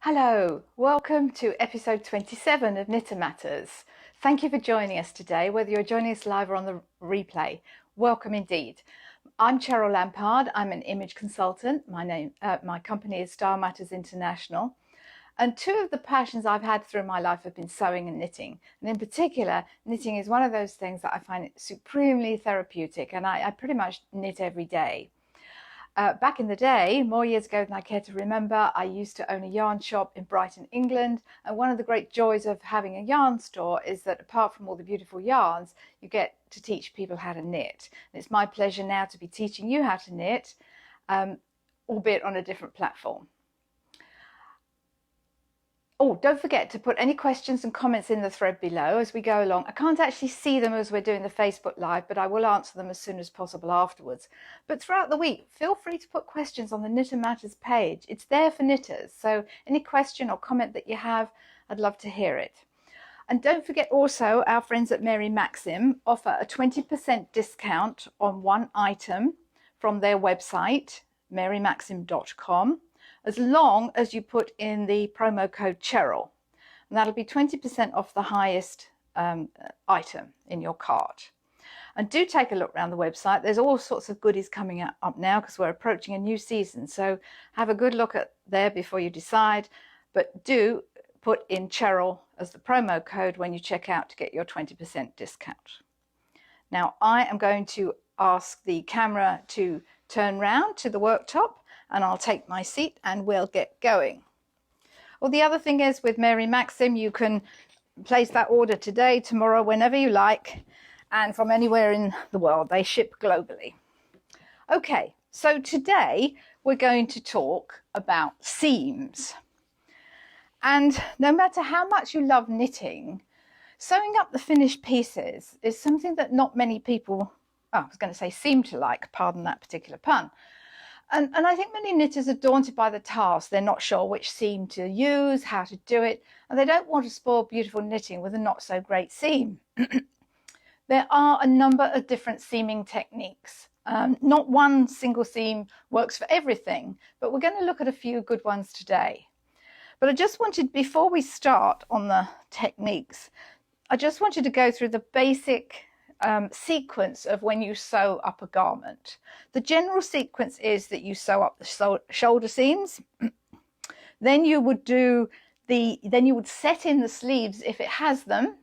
Hello, welcome to episode 27 of Knitter Matters. Thank you for joining us today, whether you're joining us live or on the replay. Welcome indeed. I'm Cheryl Lampard. I'm an image consultant. My company is Style Matters International. And two of the passions I've had through my life have been sewing and knitting. And in particular, knitting is one of those things that I find supremely therapeutic, and I pretty much knit every day. Back in the day, more years ago than I care to remember, I used to own a yarn shop in Brighton, England. And one of the great joys of having a yarn store is that apart from all the beautiful yarns, you get to teach people how to knit. And it's my pleasure now to be teaching you how to knit, albeit on a different platform. Oh, don't forget to put any questions and comments in the thread below as we go along. I can't actually see them as we're doing the Facebook Live, but I will answer them as soon as possible afterwards. But throughout the week, feel free to put questions on the Knitter Matters page. It's there for knitters, so any question or comment that you have, I'd love to hear it. And don't forget also, our friends at Mary Maxim offer a 20% discount on one item from their website, marymaxim.com. as long as you put in the promo code Cheryl. And that'll be 20% off the highest item in your cart. And do take a look around the website. There's all sorts of goodies coming up now because we're approaching a new season. So have a good look at there before you decide. But do put in Cheryl as the promo code when you check out to get your 20% discount. Now I am going to ask the camera to turn round to the worktop, and I'll take my seat and we'll get going. Well, the other thing is with Mary Maxim, you can place that order today, tomorrow, whenever you like, and from anywhere in the world. They ship globally. Okay, so today we're going to talk about seams. And no matter how much you love knitting, sewing up the finished pieces is something that not many people, I was going to say seem to like, pardon that particular pun. And I think many knitters are daunted by the task. They're not sure which seam to use, how to do it, and they don't want to spoil beautiful knitting with a not so great seam. There are a number of different seaming techniques. Not one single seam works for everything, but we're going to look at a few good ones today. But I just wanted, before we start on the techniques, I just wanted to go through the basic sequence of when you sew up a garment. The general sequence is that you sew up the shoulder seams, then you would set in the sleeves if it has them.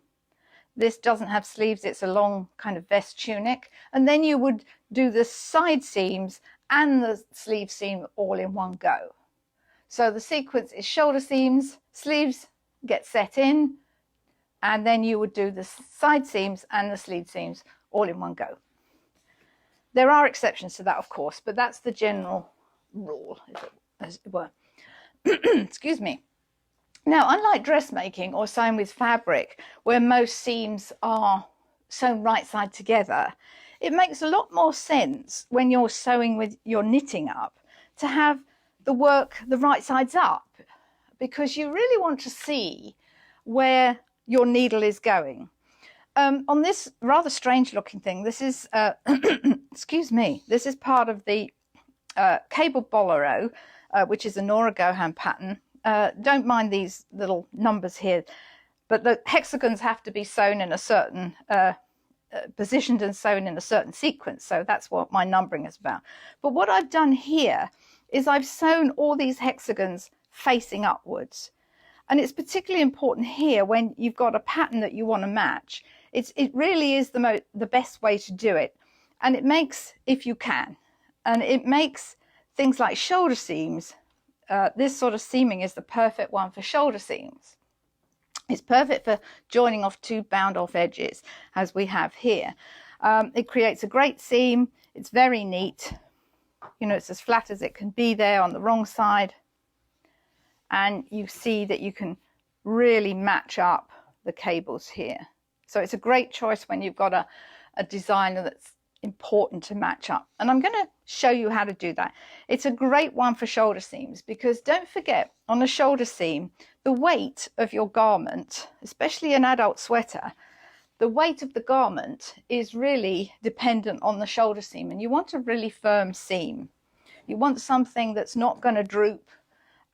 This doesn't have sleeves, it's a long kind of vest tunic, and then you would do the side seams and the sleeve seam all in one go. So the sequence is shoulder seams, sleeves get set in, and then you would do the side seams and the sleeve seams all in one go. There are exceptions to that, of course, but that's the general rule, as it were. Excuse me. Now, unlike dressmaking or sewing with fabric, where most seams are sewn right side together, it makes a lot more sense when you're sewing with your knitting up to have the work the right sides up, because you really want to see where your needle is going. On this rather strange looking thing, this is, excuse me, this is part of the cable bolero, which is a Nora Gohan pattern. Don't mind these little numbers here, but the hexagons have to be sewn in a certain, positioned and sewn in a certain sequence. So that's what my numbering is about. But what I've done here is I've sewn all these hexagons facing upwards. And it's particularly important here when you've got a pattern that you want to match. It really is the best way to do it. And it makes, if you can, and it makes things like shoulder seams, this sort of seaming is the perfect one for shoulder seams. It's perfect for joining off two bound off edges, as we have here. It creates a great seam. It's very neat. You know, it's as flat as it can be there on the wrong side. And you see that you can really match up the cables here. So it's a great choice when you've got a designer that's important to match up. And I'm going to show you how to do that. It's a great one for shoulder seams, because don't forget, on a shoulder seam, the weight of your garment, especially an adult sweater, the weight of the garment is really dependent on the shoulder seam, and you want a really firm seam. You want something that's not going to droop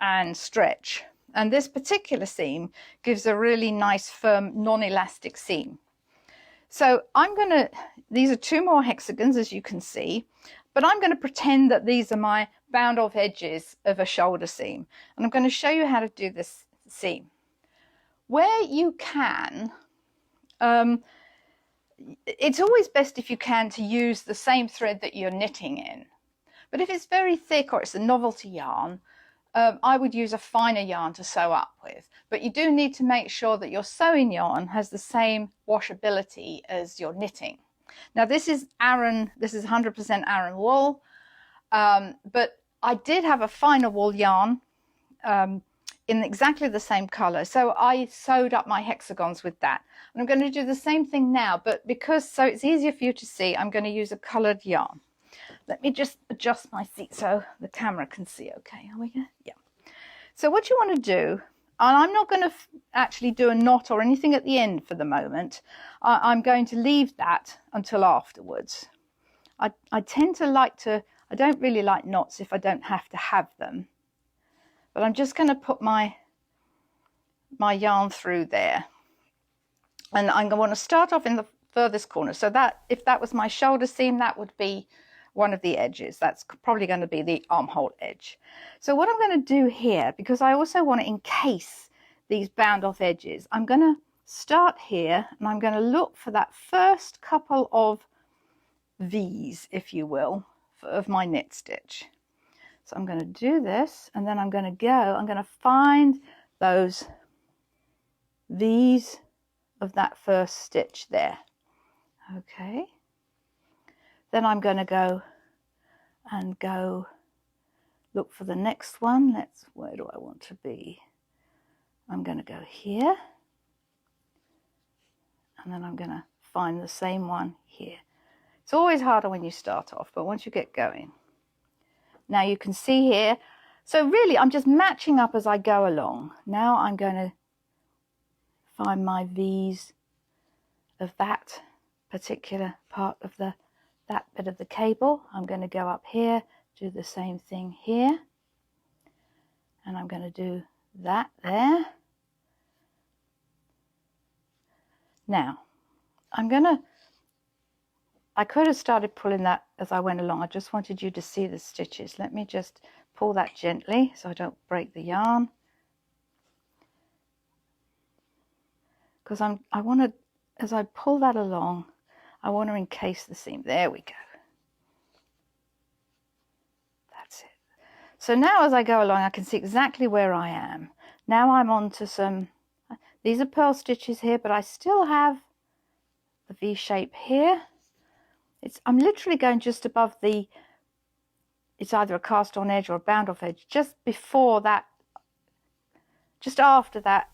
and stretch. And this particular seam gives a really nice, firm, non-elastic seam. So these are 2 more hexagons, as you can see, but I'm going to pretend that these are my bound off edges of a shoulder seam. And I'm going to show you how to do this seam. Where you can, it's always best if you can to use the same thread that you're knitting in. But if it's very thick or it's a novelty yarn, I would use a finer yarn to sew up with. But you do need to make sure that your sewing yarn has the same washability as your knitting. Now this is 100% Aran wool, but I did have a finer wool yarn in exactly the same color, so I sewed up my hexagons with that. And I'm going to do the same thing now, but so it's easier for you to see, I'm going to use a colored yarn. Let me just adjust my seat so the camera can see okay. Are we good? Yeah. So what you want to do, and I'm not going to actually do a knot or anything at the end for the moment. I'm going to leave that until afterwards. I tend to I don't really like knots if I don't have to have them. But I'm just going to put my yarn through there. And I'm going to want to start off in the furthest corner. So that, if that was my shoulder seam, that would be one of the edges. That's probably going to be the armhole edge. So what I'm going to do here, because I also want to encase these bound off edges, I'm going to start here and I'm going to look for that first couple of V's, if you will, of my knit stitch. So I'm going to do this, and then I'm going to find those V's of that first stitch there. Okay. Then I'm going to go look for the next one. Where do I want to be? I'm going to go here, and then I'm going to find the same one here. It's always harder when you start off, but once you get going. Now you can see here, so really I'm just matching up as I go along. Now I'm going to find my V's of that particular part of that bit of the cable. I'm going to go up here, do the same thing here, and I'm going to do that there. Now I could have started pulling that as I went along. I just wanted you to see the stitches. Let me just pull that gently so I don't break the yarn. Because I want to, as I pull that along, I want to encase the seam. There we go. That's it. So now as I go along, I can see exactly where I am. Now I'm on to these are purl stitches here, but I still have the V shape here. I'm literally going just above it's either a cast on edge or a bound off edge, just before that, just after that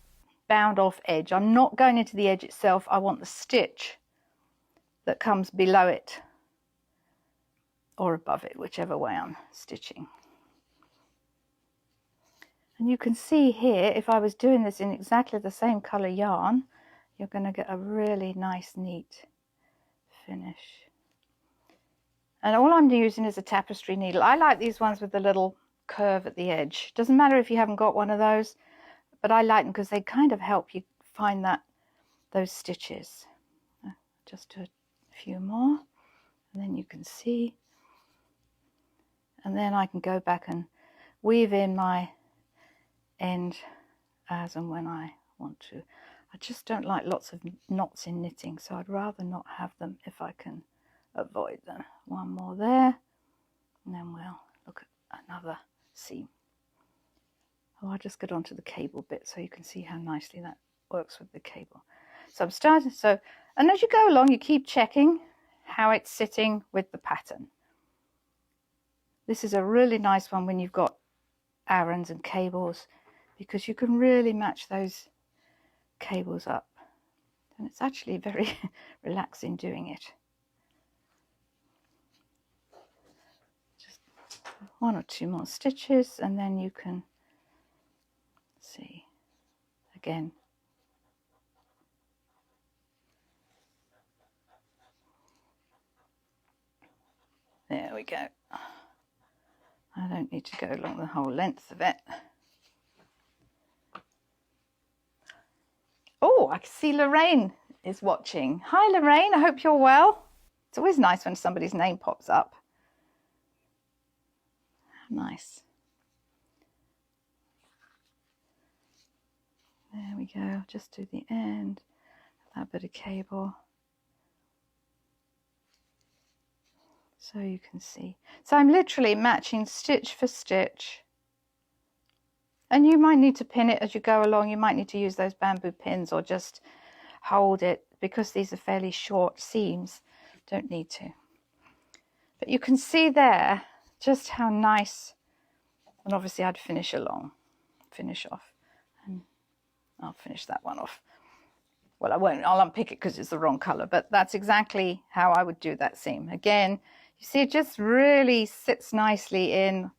bound off edge. I'm not going into the edge itself. I want the stitch that comes below it or above it, whichever way I'm stitching. And you can see here, if I was doing this in exactly the same color yarn, you're going to get a really nice, neat finish. And all I'm using is a tapestry needle. I like these ones with the little curve at the edge. Doesn't matter if you haven't got one of those, but I like them because they kind of help you find those stitches. Just do a few more, and then you can see. And then I can go back and weave in my end as and when I want to. I just don't like lots of knots in knitting, so I'd rather not have them if I can avoid them. One more there, and then we'll look at another seam. Oh, I'll just get onto the cable bit so you can see how nicely that works with the cable. So I'm starting, and as you go along, you keep checking how it's sitting with the pattern. This is a really nice one when you've got Arans and cables, because you can really match those cables up. And it's actually very relaxing doing it. Just 1 or 2 more stitches, and then you can see again. There we go. I don't need to go along the whole length of it. Oh, I can see Lorraine is watching. Hi Lorraine, I hope you're well. It's always nice when somebody's name pops up. Nice. There we go, just to the end, that bit of cable. So you can see. So I'm literally matching stitch for stitch. And you might need to pin it as you go along. You might need to use those bamboo pins or just hold it, because these are fairly short seams. Don't need to. But you can see there just how nice. And obviously I'd finish off. And I'll finish that one off. Well, I won't, I'll unpick it because it's the wrong color, but that's exactly how I would do that seam. Again, you see it just really sits nicely in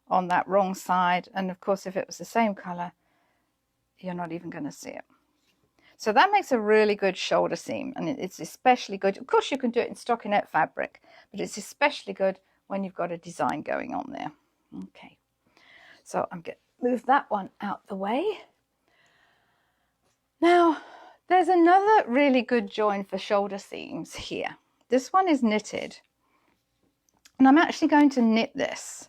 on that wrong side. And of course, if it was the same color, you're not even going to see it. So that makes a really good shoulder seam, and it's especially good. Of course, you can do it in stockinette fabric, but it's especially good when you've got a design going on there. Okay, so I'm going to move that one out the way. Now, there's another really good join for shoulder seams here. This one is knitted, and I'm actually going to knit this.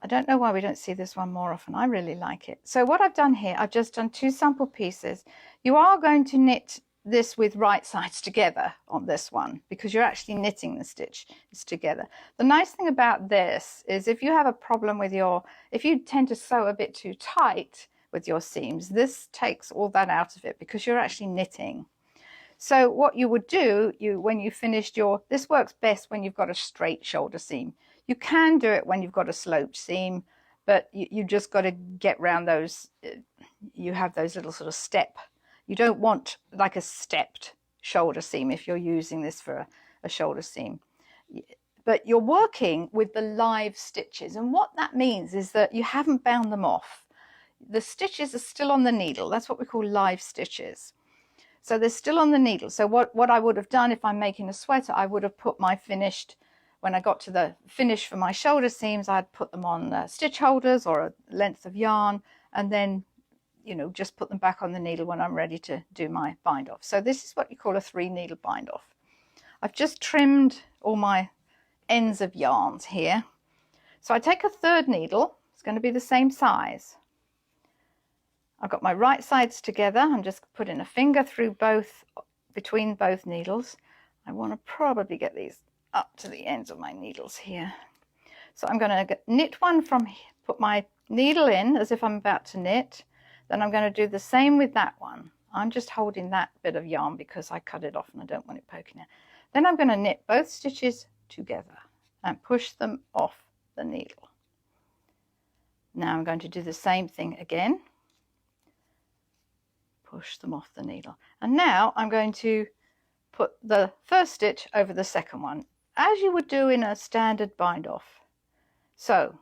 I don't know why we don't see this one more often. I really like it. So what I've done here, I've just done 2 sample pieces. You are going to knit this with right sides together on this one, because you're actually knitting the stitches together. The nice thing about this is if you have a problem with if you tend to sew a bit too tight with your seams, this takes all that out of it because you're actually knitting. So what you would do, when you finished this works best when you've got a straight shoulder seam. You can do it when you've got a sloped seam, but you just got to get around those. You have those little sort of step. You don't want like a stepped shoulder seam if you're using this for a shoulder seam. But you're working with the live stitches. And what that means is that you haven't bound them off. The stitches are still on the needle. That's what we call live stitches. So they're still on the needle. So what I would have done if I'm making a sweater, I would have put my when I got to the finish for my shoulder seams, I'd put them on stitch holders or a length of yarn, and then, just put them back on the needle when I'm ready to do my bind off. So this is what you call a 3 needle bind off. I've just trimmed all my ends of yarns here. So I take a 3rd needle. It's going to be the same size. I've got my right sides together. I'm just putting a finger through between both needles. I want to probably get these up to the ends of my needles here. So I'm going to knit one put my needle in as if I'm about to knit. Then I'm going to do the same with that one. I'm just holding that bit of yarn because I cut it off and I don't want it poking out. Then I'm going to knit both stitches together and push them off the needle. Now I'm going to do the same thing again. Push them off the needle. And now I'm going to put the first stitch over the second one, as you would do in a standard bind off. So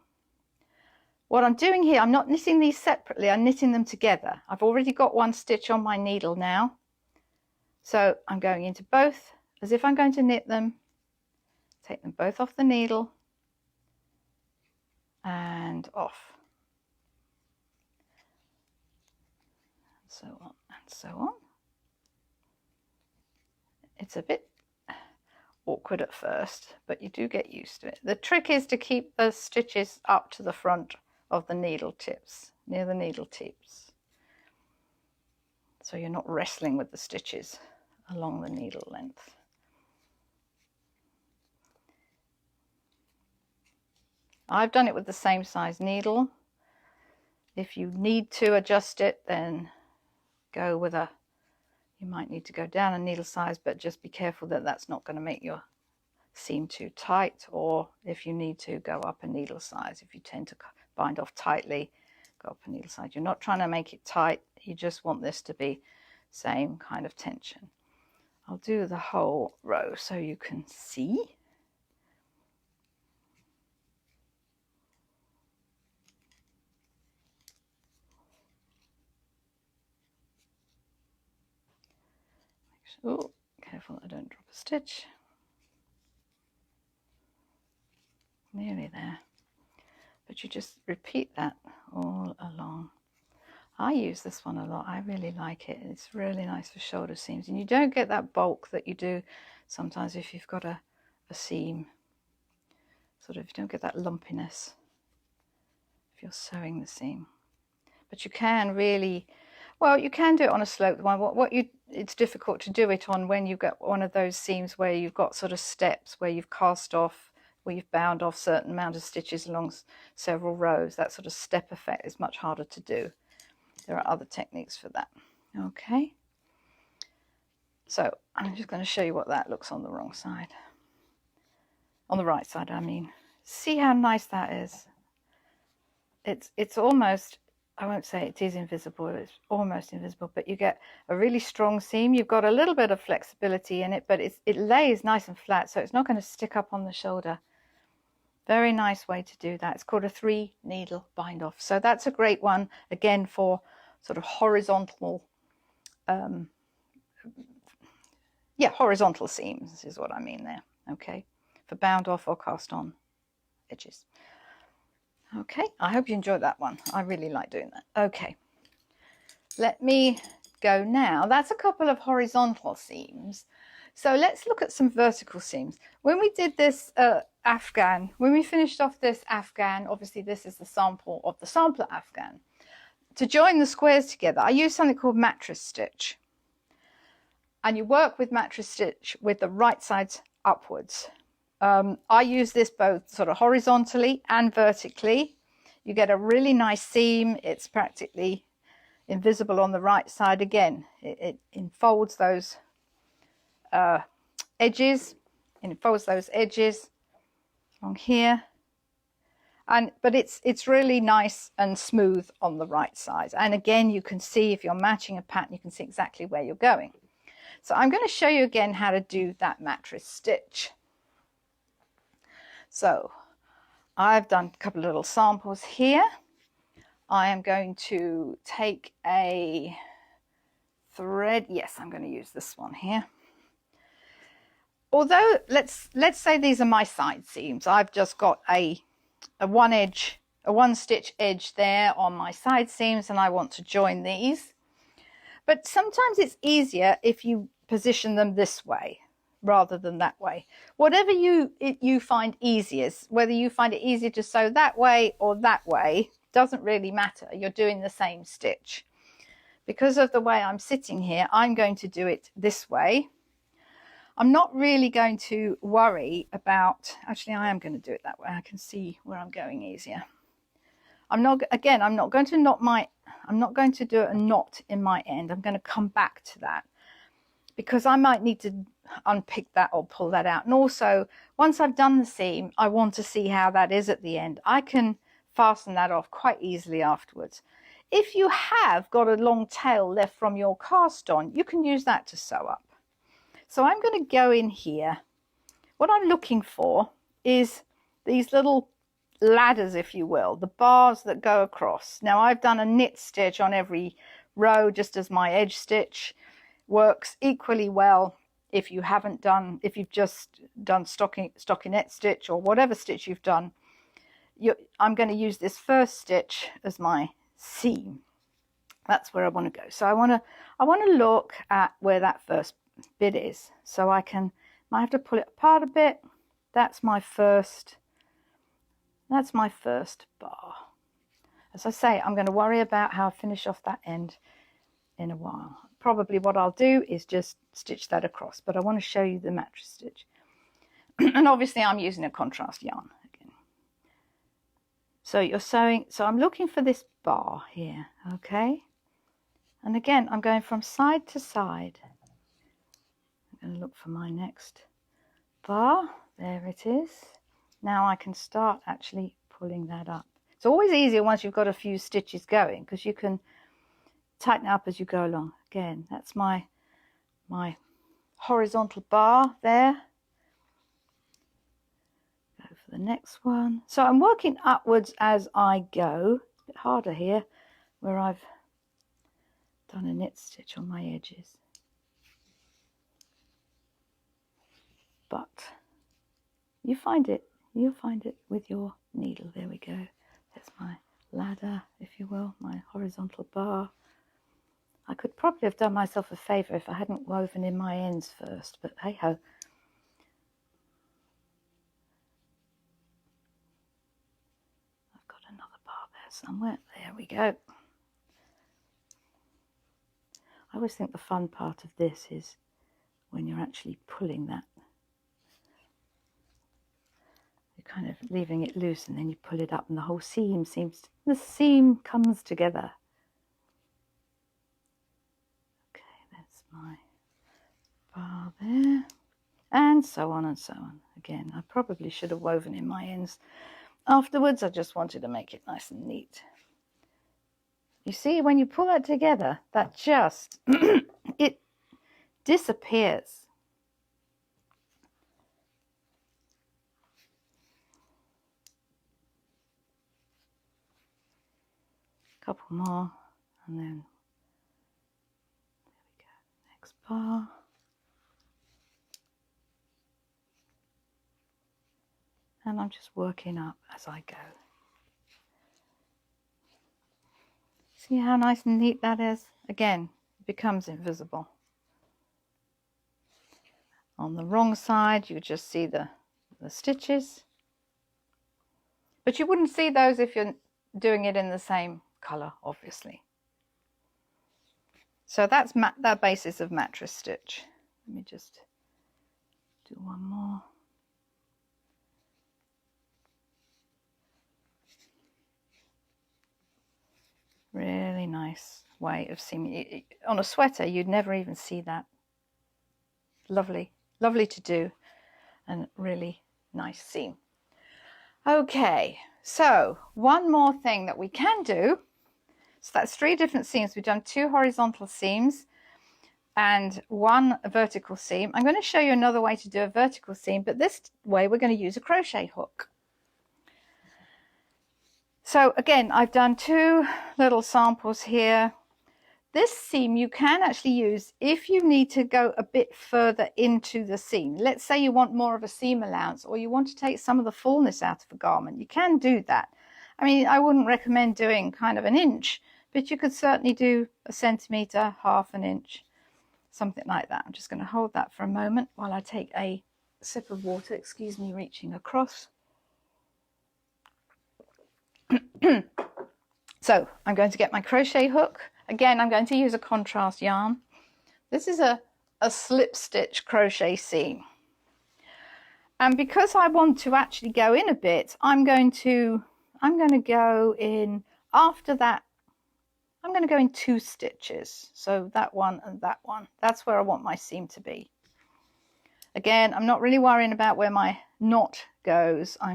what I'm doing here, I'm not knitting these separately, I'm knitting them together. I've already got one stitch on my needle now. So I'm going into both as if I'm going to knit them, take them both off the needle and off. So on and so on. It's a bit awkward at first, but you do get used to it. The trick is to keep the stitches up to the front of the needle tips, near the needle tips, so you're not wrestling with the stitches along the needle length. I've done it with the same size needle. If you need to adjust it, then go with you might need to go down a needle size, but just be careful that that's not going to make your seam too tight, or if you need to, go up a needle size. If you tend to bind off tightly, go up a needle size. You're not trying to make it tight, you just want this to be same kind of tension. I'll do the whole row so you can see. Oh, careful I don't drop a stitch. Nearly there. But you just repeat that all along. I use this one a lot. I really like it. It's really nice for shoulder seams, and you don't get that bulk that you do sometimes if you've got a seam. Sort of, you don't get that lumpiness if you're sewing the seam. But you can really, well, you can do it on a sloped one. It's difficult to do it on when you've got one of those seams where you've got sort of steps where you've cast off, where you've bound off certain amount of stitches along several rows. That sort of step effect is much harder to do. There are other techniques for that. Okay. So I'm just going to show you what that looks on the wrong side. On the right side, I mean. See how nice that is? It's almost, I won't say it is invisible, it's almost invisible, but you get a really strong seam. You've got a little bit of flexibility in it, but it lays nice and flat, so it's not going to stick up on the shoulder. Very nice way to do that. It's called a 3-needle bind off. So that's a great one, again, for sort of horizontal, horizontal seams is what I mean there, okay, for bound off or cast on edges. Okay, I hope you enjoyed that one. I really like doing that. Okay, let me go now. That's a couple of horizontal seams. So let's look at some vertical seams. When we did this Afghan, when we finished off this Afghan, obviously this is the sample of the sampler Afghan. To join the squares together, I use something called mattress stitch. And you work with mattress stitch with the right sides upwards. I use this both sort of horizontally and vertically. You get a really nice seam. It's practically invisible on the right side. Again, it enfolds those edges. It enfolds those edges along here. But it's really nice and smooth on the right side. And again, you can see if you're matching a pattern, you can see exactly where you're going. So I'm going to show you again how to do that mattress stitch. So I've done a couple of little samples here. I am going to take a thread. Yes, I'm going to use this one here. Although let's say these are my side seams. I've just got a one stitch edge there on my side seams, and I want to join these. But sometimes it's easier if you position them this way rather than that way. Whatever you find easiest, whether you find it easier to sew that way or that way, doesn't really matter. You're doing the same stitch. Because of the way I'm sitting here, I'm going to do it this way. I'm not really going to worry about, actually I am going to do it that way. I can see where I'm going easier. I'm not going to do a knot in my end. I'm going to come back to that because I might need to unpick that or pull that out. And also, once I've done the seam, I want to see how that is at the end. I can fasten that off quite easily afterwards. If you have got a long tail left from your cast on, you can use that to sew up. So I'm going to go in here. What I'm looking for is these little ladders, if you will, the bars that go across. Now I've done a knit stitch on every row, just as my edge stitch works equally well if you've just done stockinette stitch or whatever stitch you've done. I'm going to use this first stitch as my seam. That's where I want to go. So I want to look at where that first bit is. So I might have to pull it apart a bit. That's my first bar. As I say, I'm going to worry about how I finish off that end in a while. Probably what I'll do is just stitch that across, but I want to show you the mattress stitch. And obviously I'm using a contrast yarn again. So you're sewing, so I'm looking for this bar here, okay? And again, I'm going from side to side. I'm going to look for my next bar. There it is. Now I can start actually pulling that up. It's always easier once you've got a few stitches going because you can tighten it up as you go along. Again, that's my horizontal bar there. Go for the next one. So I'm working upwards as I go. It's a bit harder here where I've done a knit stitch on my edges. But you'll find it with your needle. There we go. There's my ladder, if you will, my horizontal horizontal bar. I could probably have done myself a favour if I hadn't woven in my ends first, but hey ho. I've got another bar there somewhere. There we go. I always think the fun part of this is when you're actually pulling that. You're kind of leaving it loose and then you pull it up and the whole seam comes together. Okay, that's my bar there. And so on and so on. Again, I probably should have woven in my ends afterwards. I just wanted to make it nice and neat. You see, when you pull that together, that just, it disappears. Couple more, and then there we go, next bar. And I'm just working up as I go. See how nice and neat that is? Again, it becomes invisible. On the wrong side, you just see the stitches. But you wouldn't see those if you're doing it in the same colour, obviously. So that's that basis of mattress stitch. Let me just do one more. Really nice way of seaming. On a sweater, you'd never even see that. Lovely, lovely to do, and really nice seam. Okay, so one more thing that we can do. So that's 3 different seams. We've done 2 horizontal seams and 1 vertical seam. I'm going to show you another way to do a vertical seam, but this way we're going to use a crochet hook. So again, I've done 2 little samples here. This seam you can actually use if you need to go a bit further into the seam. Let's say you want more of a seam allowance, or you want to take some of the fullness out of a garment. You can do that. I mean, I wouldn't recommend doing kind of 1 inch, but you could certainly do 1 centimetre, half an inch, something like that. I'm just going to hold that for a moment while I take a sip of water. Excuse me reaching across. So I'm going to get my crochet hook. Again, I'm going to use a contrast yarn. This is a slip stitch crochet seam. And because I want to actually go in a bit, I'm going to go in after that. I'm going to go in 2 stitches. So that one and that one. That's where I want my seam to be. Again, I'm not really worrying about where my knot goes. I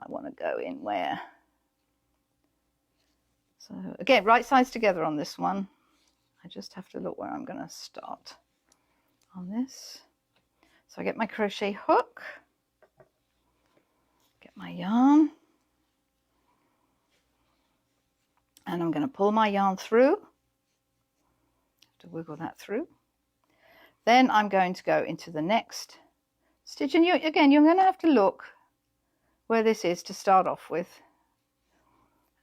want to go in where. So again, right sides together on this one. I just have to look where I'm going to start on this. So I get my crochet hook, get my yarn, and I'm going to pull my yarn through. Have to wiggle that through. Then I'm going to go into the next stitch, and again, you're going to have to look where this is to start off with.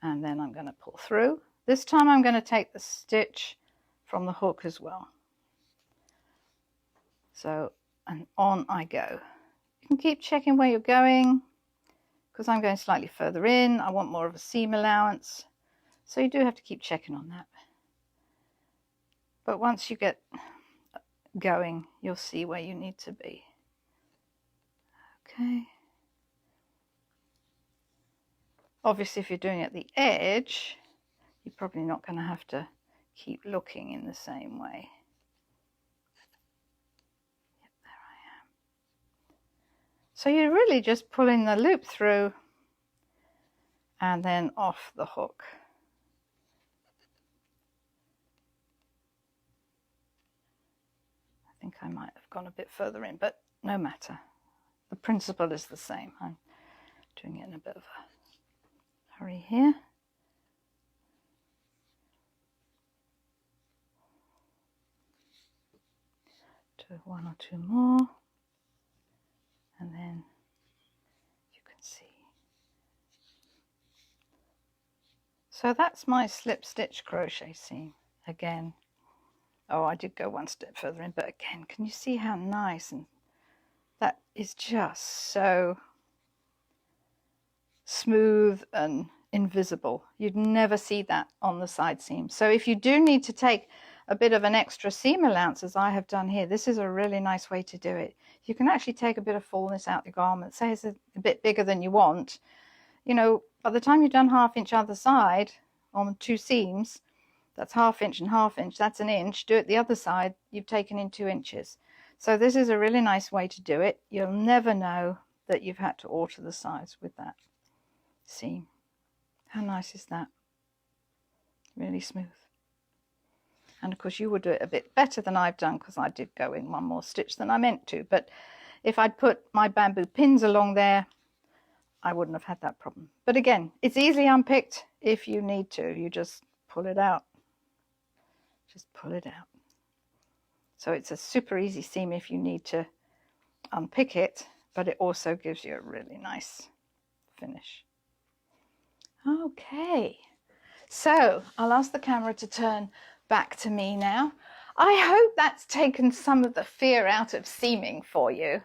And then I'm going to pull through. This time I'm going to take the stitch from the hook as well. So, and on I go. You can keep checking where you're going, because I'm going slightly further in. I want more of a seam allowance. So you do have to keep checking on that. But once you get going, you'll see where you need to be. Okay. Obviously, if you're doing it at the edge, you're probably not going to have to keep looking in the same way. Yep, there I am. So you're really just pulling the loop through and then off the hook. I think I might have gone a bit further in, but no matter. The principle is the same. I'm doing it in a bit of a hurry here. Do 1 or 2 more, and then you can see. So that's my slip stitch crochet seam again. Oh, I did go one step further in, but again, can you see how nice? And that is just so smooth and invisible. You'd never see that on the side seam. So if you do need to take a bit of an extra seam allowance, as I have done here, this is a really nice way to do it. You can actually take a bit of fullness out the garment. Say it's a bit bigger than you want. You know, by the time you've done 1/2 inch either side on 2 seams, that's 1/2 inch and 1/2 inch, that's an inch. Do it the other side, you've taken in 2 inches. So this is a really nice way to do it. You'll never know that you've had to alter the size with that seam. How nice is that? Really smooth. And of course you would do it a bit better than I've done, because I did go in one more stitch than I meant to. But if I'd put my bamboo pins along there, I wouldn't have had that problem. But again, it's easily unpicked if you need to. You just pull it out. Just pull it out. So it's a super easy seam if you need to unpick it, but it also gives you a really nice finish. Okay, so I'll ask the camera to turn back to me now. I hope that's taken some of the fear out of seaming for you.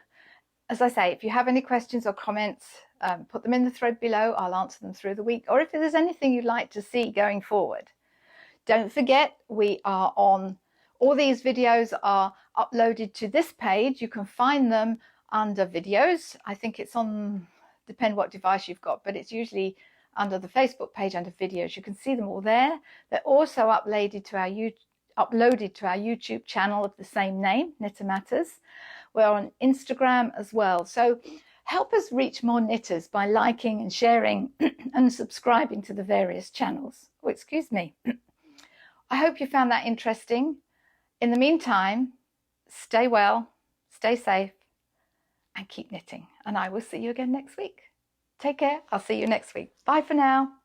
As I say, if you have any questions or comments, put them in the thread below. I'll answer them through the week, or if there's anything you'd like to see going forward. Don't forget, we are on, all these videos are uploaded to this page. You can find them under videos. I think it's on, depend what device you've got, but it's usually under the Facebook page under videos. You can see them all there. They're also uploaded to our YouTube channel of the same name, Knitter Matters. We're on Instagram as well. So help us reach more knitters by liking and sharing and subscribing to the various channels. Oh, excuse me. I hope you found that interesting. In the meantime, stay well, stay safe, and keep knitting. And I will see you again next week. Take care. I'll see you next week. Bye for now.